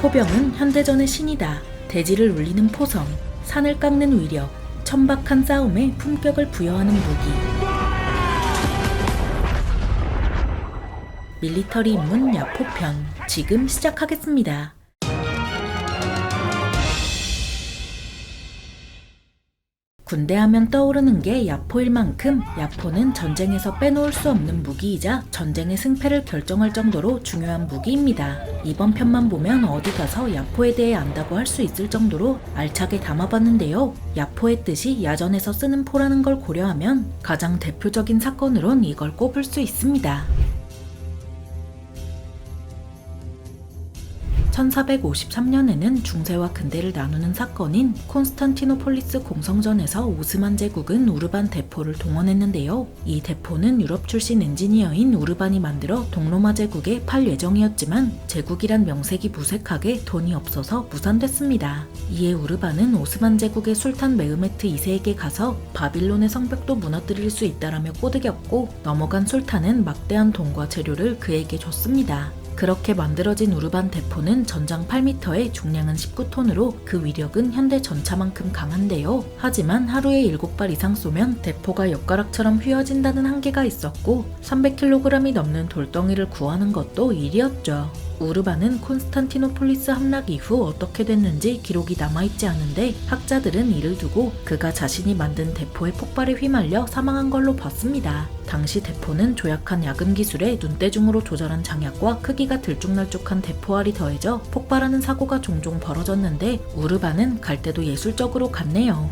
포병은 현대전의 신이다. 대지를 울리는 포성, 산을 깎는 위력, 천박한 싸움에 품격을 부여하는 무기. 밀리터리 입문 야포편, 지금 시작하겠습니다. 군대 하면 떠오르는 게 야포일 만큼 야포는 전쟁에서 빼놓을 수 없는 무기이자 전쟁의 승패를 결정할 정도로 중요한 무기입니다. 이번 편만 보면 어디 가서 야포에 대해 안다고 할 수 있을 정도로 알차게 담아봤는데요. 야포의 뜻이 야전에서 쓰는 포라는 걸 고려하면 가장 대표적인 사건으론 이걸 꼽을 수 있습니다. 1453년에는 중세와 근대를 나누는 사건인 콘스탄티노폴리스 공성전에서 오스만 제국은 우르반 대포를 동원했는데요. 이 대포는 유럽 출신 엔지니어인 우르반이 만들어 동로마 제국에 팔 예정이었지만 제국이란 명색이 무색하게 돈이 없어서 무산됐습니다. 이에 우르반은 오스만 제국의 술탄 메흐메트 2세에게 가서 바빌론의 성벽도 무너뜨릴 수 있다라며 꼬드겼고 넘어간 술탄은 막대한 돈과 재료를 그에게 줬습니다. 그렇게 만들어진 우르반 대포는 전장 8m에 중량은 19톤으로 그 위력은 현대 전차만큼 강한데요. 하지만 하루에 7발 이상 쏘면 대포가 엿가락처럼 휘어진다는 한계가 있었고 300kg이 넘는 돌덩이를 구하는 것도 일이었죠. 우르반은 콘스탄티노폴리스 함락 이후 어떻게 됐는지 기록이 남아있지 않은데 학자들은 이를 두고 그가 자신이 만든 대포의 폭발에 휘말려 사망한 걸로 봤습니다. 당시 대포는 조약한 야금 기술에 눈대중으로 조절한 장약과 크기가 들쭉날쭉한 대포알이 더해져 폭발하는 사고가 종종 벌어졌는데 우르반은 갈 때도 예술적으로 갔네요.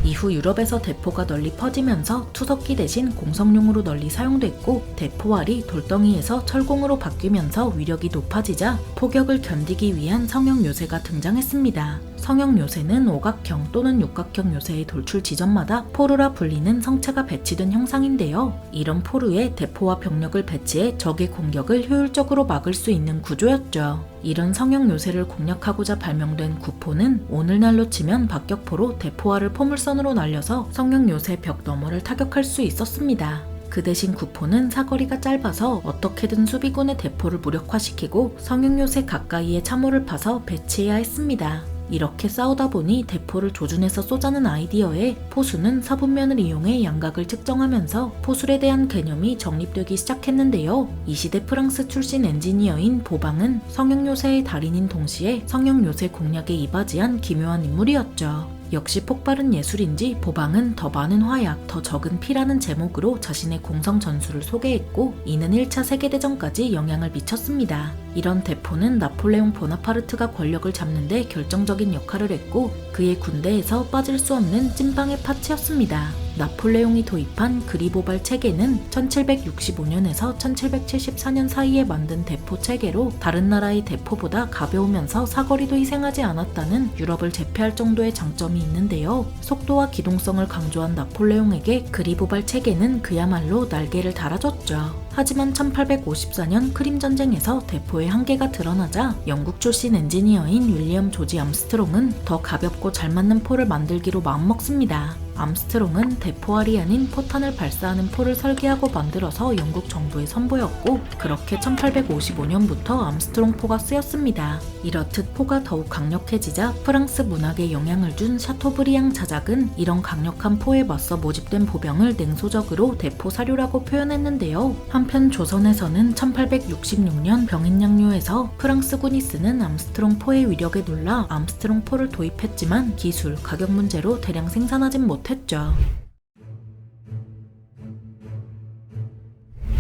이후 유럽에서 대포가 널리 퍼지면서 투석기 대신 공성용으로 널리 사용됐고 대포알이 돌덩이에서 철공으로 바뀌면서 위력이 높아지자 포격을 견디기 위한 성형 요새가 등장했습니다. 성형 요새는 오각형 또는 육각형 요새의 돌출 지점마다 포루라 불리는 성체가 배치된 형상인데요. 이런 포루에 대포와 병력을 배치해 적의 공격을 효율적으로 막을 수 있는 구조였죠. 이런 성형 요새를 공략하고자 발명된 구포는 오늘날로 치면 박격포로 대포알을 포물선으로 날려서 성형 요새 벽 너머를 타격할 수 있었습니다. 그 대신 구포는 사거리가 짧아서 어떻게든 수비군의 대포를 무력화시키고 성형 요새 가까이에 참호를 파서 배치해야 했습니다. 이렇게 싸우다 보니 대포를 조준해서 쏘자는 아이디어에 포수는 사분면을 이용해 양각을 측정하면서 포술에 대한 개념이 정립되기 시작했는데요. 이 시대 프랑스 출신 엔지니어인 보방은 성형 요새의 달인인 동시에 성형 요새 공략에 이바지한 기묘한 인물이었죠. 역시 폭발은 예술인지 보방은 더 많은 화약, 더 적은 피라는 제목으로 자신의 공성 전술을 소개했고 이는 1차 세계대전까지 영향을 미쳤습니다. 이런 대포는 나폴레옹 보나파르트가 권력을 잡는 데 결정적인 역할을 했고 그의 군대에서 빠질 수 없는 찐빵의 파츠였습니다. 나폴레옹이 도입한 그리보발 체계는 1765년에서 1774년 사이에 만든 대포 체계로 다른 나라의 대포보다 가벼우면서 사거리도 희생하지 않았다는 유럽을 제패할 정도의 장점이 있는데요. 속도와 기동성을 강조한 나폴레옹에게 그리보발 체계는 그야말로 날개를 달아줬죠. 하지만 1854년 크림 전쟁에서 대포의 한계가 드러나자 영국 출신 엔지니어인 윌리엄 조지 암스트롱은 더 가볍고 잘 맞는 포를 만들기로 마음먹습니다. 암스트롱은 대포알이 아닌 포탄을 발사하는 포를 설계하고 만들어서 영국 정부에 선보였고 그렇게 1855년부터 암스트롱 포가 쓰였습니다. 이렇듯 포가 더욱 강력해지자 프랑스 문학에 영향을 준 샤토브리앙 자작은 이런 강력한 포에 맞서 모집된 보병을 냉소적으로 대포 사료라고 표현했는데요. 한편 조선에서는 1866년 병인양요에서 프랑스군이 쓰는 암스트롱 포의 위력에 놀라 암스트롱 포를 도입했지만 기술, 가격 문제로 대량 생산하진 못했죠.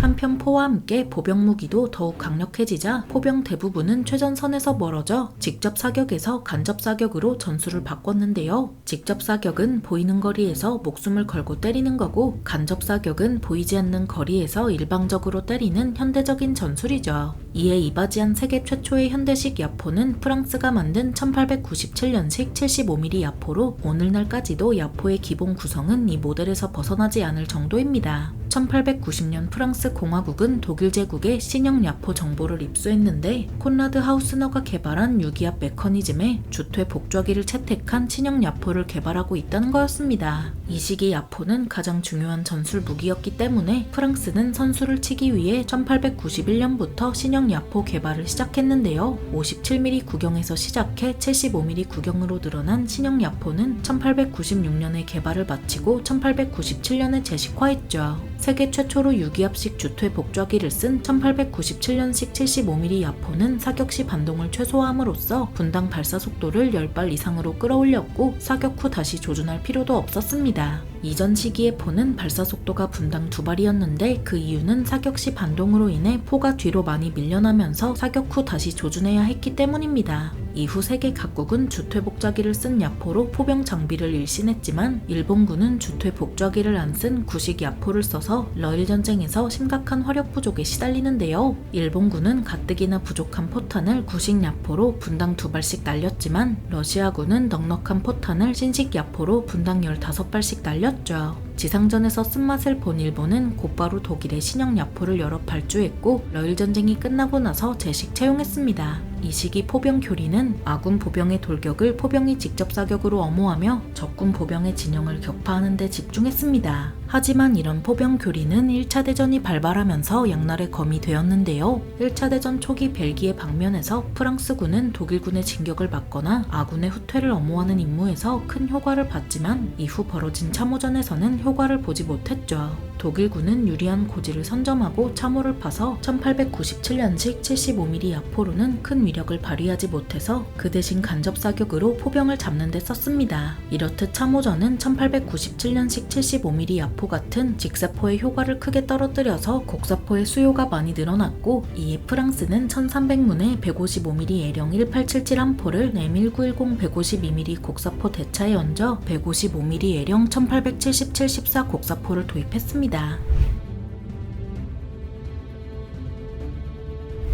한편 포와 함께 보병 무기도 더욱 강력해지자 포병 대부분은 최전선에서 멀어져 직접 사격에서 간접 사격으로 전술을 바꿨는데요. 직접 사격은 보이는 거리에서 목숨을 걸고 때리는 거고 간접 사격은 보이지 않는 거리에서 일방적으로 때리는 현대적인 전술이죠. 이에 이바지안 세계 최초의 현대식 야포는 프랑스가 만든 1897년식 75mm 야포로 오늘날까지도 야포의 기본 구성은 이 모델에서 벗어나지 않을 정도입니다. 1890년 프랑스 공화국은 독일 제국의 신형 야포 정보를 입수했는데 콘라드 하우스너가 개발한 유기압 메커니즘에 주퇴 복좌기를 채택한 신형 야포를 개발하고 있다는 거였습니다. 이 시기 야포는 가장 중요한 전술 무기였기 때문에 프랑스는 선수를 치기 위해 1891년부터 신형 야포 개발을 시작했는데요. 57mm 구경에서 시작해 75mm 구경으로 늘어난 신형 야포는 1896년에 개발을 마치고 1897년에 제식화했죠. 세계 최초로 유기압식 주퇴 복좌기를 쓴 1897년식 75mm 야포는 사격 시 반동을 최소화함으로써 분당 발사 속도를 10발 이상으로 끌어올렸고 사격 후 다시 조준할 필요도 없었습니다. 이전 시기의 포는 발사 속도가 분당 2발이었는데 그 이유는 사격 시 반동으로 인해 포가 뒤로 많이 밀려나면서 사격 후 다시 조준해야 했기 때문입니다. 이후 세계 각국은 주퇴 복좌기를 쓴 야포로 포병 장비를 일신했지만 일본군은 주퇴 복좌기를 안 쓴 구식 야포를 써서 러일 전쟁에서 심각한 화력 부족에 시달리는데요. 일본군은 가뜩이나 부족한 포탄을 구식 야포로 분당 2발씩 날렸지만 러시아군은 넉넉한 포탄을 신식 야포로 분당 15발씩 날렸죠. 지상전에서 쓴맛을 본 일본은 곧바로 독일의 신형 야포를 여러 발주했고 러일 전쟁이 끝나고 나서 제식 채용했습니다. 이 시기 포병 교리는 아군 보병의 돌격을 포병이 직접 사격으로 엄호하며 적군 보병의 진영을 격파하는 데 집중했습니다. 하지만 이런 포병 교리는 1차 대전이 발발하면서 양날의 검이 되었는데요. 1차 대전 초기 벨기에 방면에서 프랑스군은 독일군의 진격을 막거나 아군의 후퇴를 엄호하는 임무에서 큰 효과를 봤지만 이후 벌어진 참호전에서는 효과를 보지 못했죠. 독일군은 유리한 고지를 선점하고 참호를 파서 1897년식 75mm 야포로는 큰 위력을 발휘하지 못해서 그 대신 간접 사격으로 포병을 잡는 데 썼습니다. 이렇듯 참호전은 1897년식 75mm 야포 같은 직사포의 효과를 크게 떨어뜨려서 곡사포의 수요가 많이 늘어났고 이에 프랑스는 1300문의 155mm A령 1877 함포를 M1910 152mm 곡사포 대차에 얹어 155mm A령 1877-14 곡사포를 도입했습니다.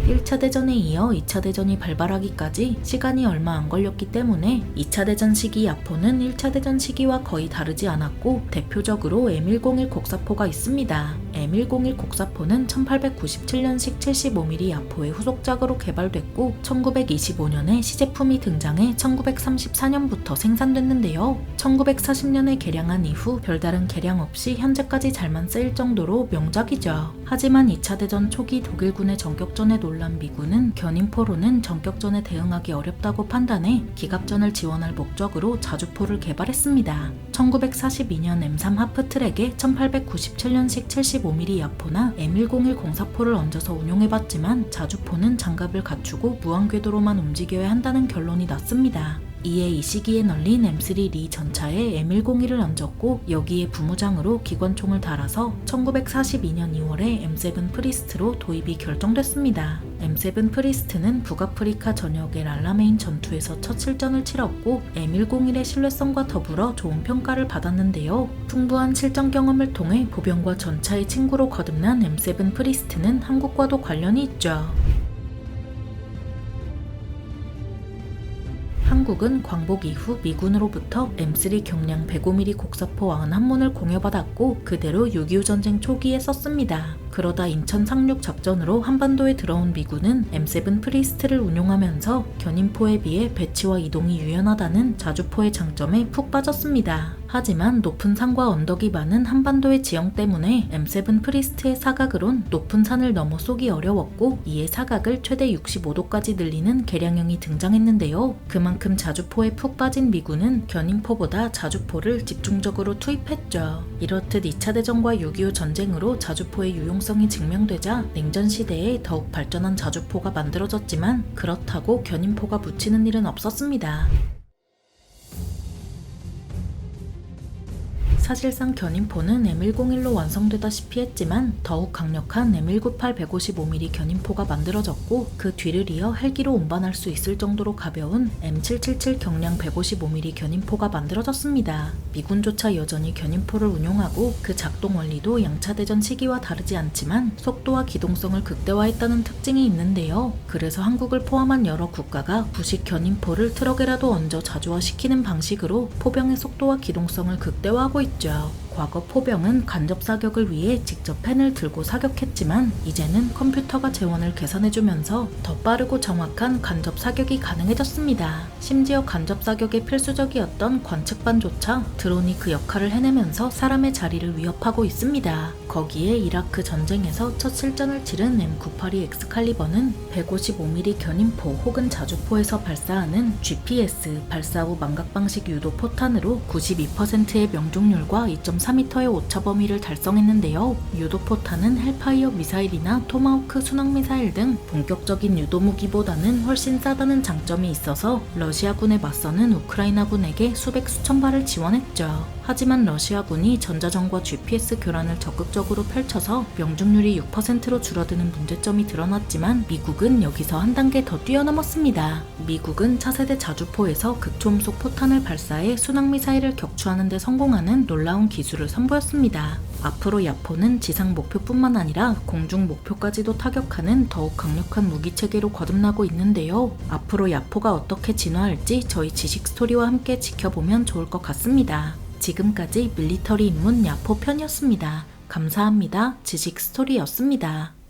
1차 대전에 이어 2차 대전이 발발하기까지 시간이 얼마 안 걸렸기 때문에 2차 대전 시기 야포는 1차 대전 시기와 거의 다르지 않았고 대표적으로 M101 곡사포가 있습니다. M101 곡사포는 1897년식 75mm 야포의 후속작으로 개발됐고 1925년에 시제품이 등장해 1934년부터 생산됐는데요. 1940년에 개량한 이후 별다른 개량 없이 현재까지 잘만 쓰일 정도로 명작이죠. 하지만 2차 대전 초기 독일군의 전격전에 놀란 미군은 견인포로는 전격전에 대응하기 어렵다고 판단해 기갑전을 지원할 목적으로 자주포를 개발했습니다. 1942년 M3 하프트랙에 1897년식 75mm 야포나 M101 공사포를 얹어서 운용해봤지만 자주포는 장갑을 갖추고 무한궤도로만 움직여야 한다는 결론이 났습니다. 이에 이 시기에 널린 M3 리 전차에 M101을 얹었고 여기에 부무장으로 기관총을 달아서 1942년 2월에 M7 프리스트로 도입이 결정됐습니다. M7 프리스트는 북아프리카 전역의 랄라메인 전투에서 첫 실전을 치렀고 M101의 신뢰성과 더불어 좋은 평가를 받았는데요. 풍부한 실전 경험을 통해 보병과 전차의 친구로 거듭난 M7 프리스트는 한국과도 관련이 있죠. 한국은 광복 이후 미군으로부터 M3 경량 105mm 곡사포 91문을 공여받았고 그대로 6.25 전쟁 초기에 썼습니다. 그러다 인천 상륙 작전으로 한반도에 들어온 미군은 M7 프리스트를 운용하면서 견인포에 비해 배치와 이동이 유연하다는 자주포의 장점에 푹 빠졌습니다. 하지만 높은 산과 언덕이 많은 한반도의 지형 때문에 M7 프리스트의 사각으론 높은 산을 넘어 쏘기 어려웠고 이에 사각을 최대 65도까지 늘리는 개량형이 등장했는데요. 그만큼 자주포에 푹 빠진 미군은 견인포보다 자주포를 집중적으로 투입했죠. 이렇듯 2차 대전과 6.25 전쟁으로 자주포의 유용성이 증명되자 냉전 시대에 더욱 발전한 자주포가 만들어졌지만 그렇다고 견인포가 묻히는 일은 없었습니다. 사실상 견인포는 M101로 완성되다시피 했지만 더욱 강력한 M198 155mm 견인포가 만들어졌고 그 뒤를 이어 헬기로 운반할 수 있을 정도로 가벼운 M777 경량 155mm 견인포가 만들어졌습니다. 미군조차 여전히 견인포를 운용하고 그 작동 원리도 양차대전 시기와 다르지 않지만 속도와 기동성을 극대화했다는 특징이 있는데요. 그래서 한국을 포함한 여러 국가가 부식 견인포를 트럭에라도 얹어 자주화시키는 방식으로 포병의 속도와 기동성을 극대화하고 있죠. 과거 포병은 간접 사격을 위해 직접 펜을 들고 사격했지만 이제는 컴퓨터가 재원을 계산해주면서 더 빠르고 정확한 간접 사격이 가능해졌습니다. 심지어 간접 사격에 필수적이었던 관측반조차 드론이 그 역할을 해내면서 사람의 자리를 위협하고 있습니다. 거기에 이라크 전쟁에서 첫 실전을 치른 M982 엑스칼리버는 155mm 견인포 혹은 자주포에서 발사하는 GPS 발사 후 망각 방식 유도 포탄으로 92%의 명중률과 2.4m의 오차 범위를 달성했는데요. 유도 포탄은 헬파이어 미사일이나 토마호크 순항 미사일 등 본격적인 유도 무기보다는 훨씬 싸다는 장점이 있어서 러시아군에 맞서는 우크라이나군에게 수백 수천 발을 지원했죠. 하지만 러시아군이 전자전과 GPS 교란을 적극적으로 펼쳐서 명중률이 6%로 줄어드는 문제점이 드러났지만 미국은 여기서 한 단계 더 뛰어넘었습니다. 미국은 차세대 자주포에서 극초음속 포탄을 발사해 순항미사일을 격추하는 데 성공하는 놀라운 기술을 선보였습니다. 앞으로 야포는 지상 목표뿐만 아니라 공중 목표까지도 타격하는 더욱 강력한 무기체계로 거듭나고 있는데요. 앞으로 야포가 어떻게 진화할지 저희 지식 스토리와 함께 지켜보면 좋을 것 같습니다. 지금까지 밀리터리 입문 야포 편이었습니다. 감사합니다. 지식 스토리였습니다.